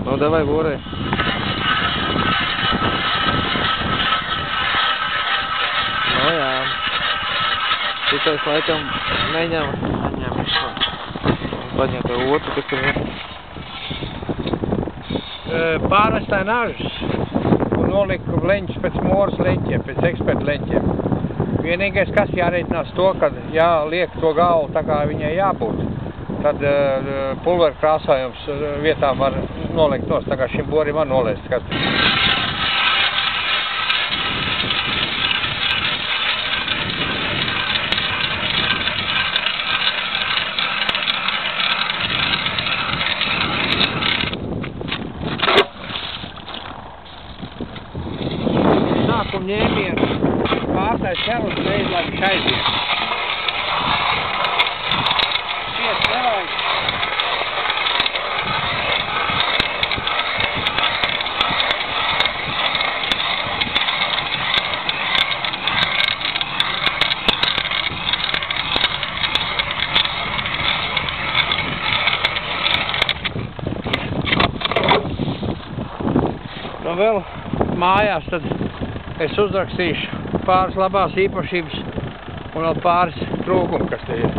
Ну, давай, воры. Nu jā. Šitais laikam neņem. Neņem visu. Paņem to otru, kas tur ir. Pārnestāja nažas un noliku leņķus pēc mūras leņķiem, pēc ekspertu leņķiem. Vienīgais, kas jārēķinās to, kad jāliek to galvu tā kā viņai jābūt, tad pulveru krāsājums vietām var nolikt nost, tā kā šim borim var nolēst. Sākuma ņēmienu pārtais ķer uz reizi, lai viņš aiziet. Šiet nevajag. Nu vēl mājās tad es uzrakstīšu pāris labās īpašības un vēl pāris trūkumu, kas te ir.